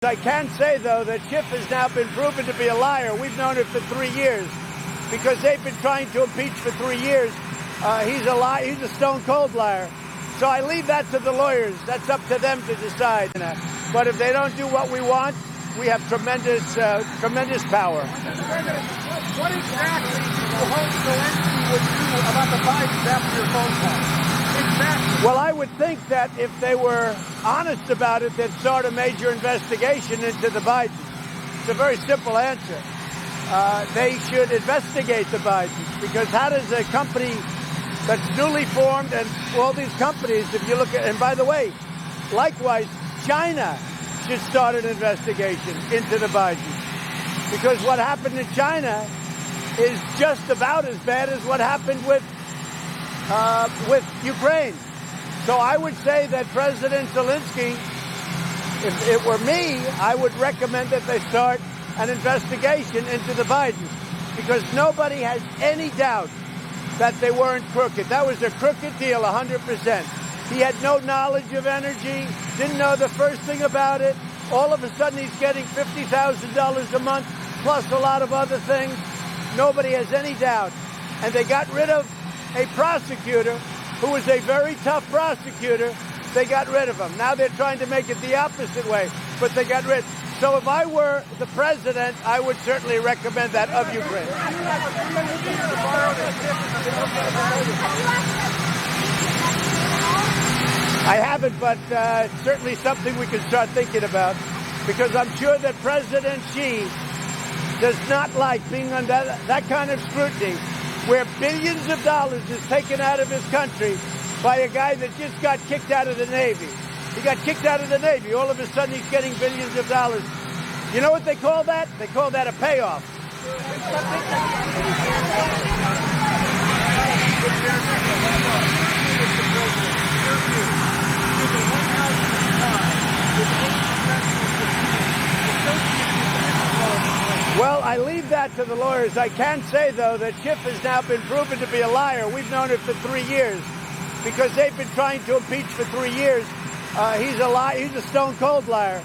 I can say, though, that Schiff has now been proven to be a liar. We've known it for 3 years because they've been trying to impeach for 3 years. He's a liar. He's a stone-cold liar. So I leave that to the lawyers. That's up to them to decide. But if they don't do what we want, we have tremendous power. What exactly do you hope Zelensky would do about the Bidens after your phone call? Exactly. Well, I would think that if they were honest about it, they'd start a major investigation into the Bidens. It's a very simple answer. They should investigate the Bidens, because how does a company that's newly formed, and all these companies, if you look at, and by the way, likewise, China should start an investigation into the Bidens, because what happened in China is just about as bad as what happened with Ukraine. So I would say that President Zelensky, if it were me, I would recommend that they start an investigation into the Bidens, because nobody has any doubt that they weren't crooked. That was a crooked deal, 100%. He had no knowledge of energy, didn't know the first thing about it. All of a sudden, he's getting $50,000 a month, plus a lot of other things. Nobody has any doubt. And they got rid of a prosecutor who was a very tough prosecutor. They got rid of him. Now they're trying to make it the opposite way, but they got rid. So if I were the president, I would certainly recommend that of Ukraine. I haven't, but it's certainly something we can start thinking about, because I'm sure that President Xi does not like being under that kind of scrutiny, where billions of dollars is taken out of his country by a guy that just got kicked out of the Navy. He got kicked out of the Navy. All of a sudden, he's getting billions of dollars. You know what they call that? They call that a payoff. Well, I leave that to the lawyers. I can say, though, that Schiff has now been proven to be a liar. We've known it for 3 years because they've been trying to impeach for 3 years. He's a liar. He's a stone-cold liar.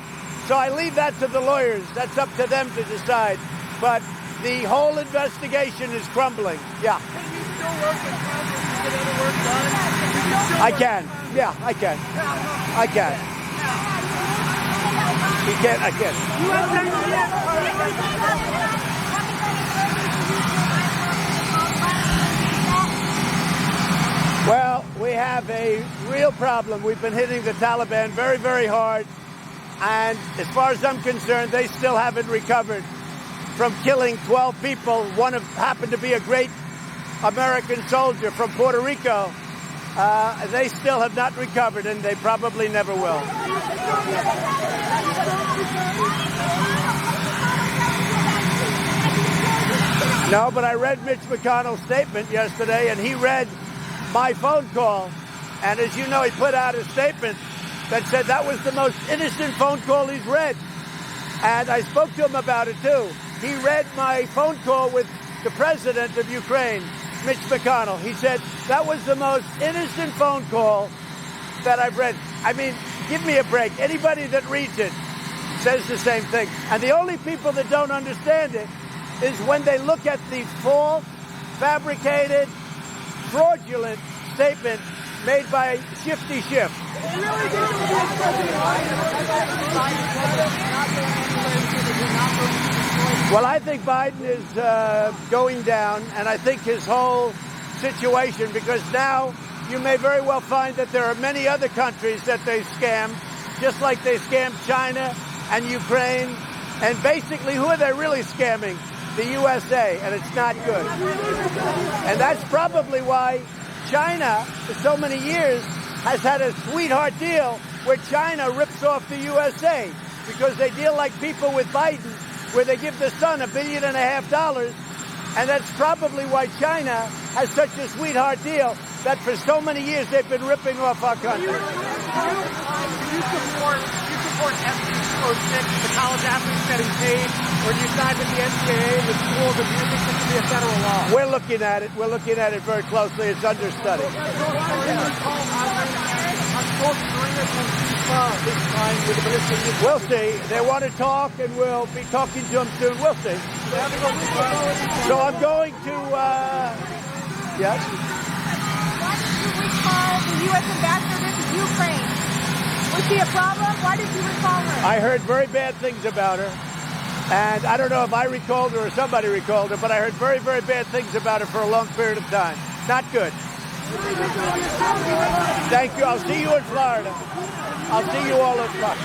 So I leave that to the lawyers. That's up to them to decide. But the whole investigation is crumbling. Yeah. Can you still work with Congress to get other work done? I can. Yeah, I can. I can. He can't. I can. Well, we have a real problem. We've been hitting the Taliban very, very hard. And as far as I'm concerned, they still haven't recovered from killing 12 people. One happened to be a great American soldier from Puerto Rico. They still have not recovered, and they probably never will. No, but I read Mitch McConnell's statement yesterday, and he read my phone call. And as you know, he put out a statement that said that was the most innocent phone call he's read. And I spoke to him about it, too. He read my phone call with the president of Ukraine, Mitch McConnell. He said, that was the most innocent phone call that I've read. I mean, give me a break. Anybody that reads it says the same thing. And the only people that don't understand it is when they look at the false, fabricated, fraudulent statement made by Shifty Schiff. Well, I think Biden is going down, and I think his whole situation, because now you may very well find that there are many other countries that they scammed, just like they scammed China and Ukraine. And basically, who are they really scamming? The USA, and it's not good. And that's probably why China, for so many years, has had a sweetheart deal where China rips off the USA, because they deal like people with Biden, where they give the son $1.5 billion, and that's probably why China has such a sweetheart deal that for so many years they've been ripping off our country. Do you support FD06, the college athletes getting paid, or do you side with the NCAA, the schools, or do you think this should be a federal law? We're looking at it. We're looking at it very closely. It's under study. this time with the ballistic missile? We'll see. They want to talk, and we'll be talking to them soon. We'll see. So I'm going to, yes? Why did you recall the U.S. ambassador to Ukraine? Was she a problem? Why did you recall her? I heard very bad things about her. And I don't know if I recalled her or somebody recalled her, but I heard very, very bad things about her for a long period of time. Not good. Thank you. I'll see you in Florida. I'll see you all in Florida.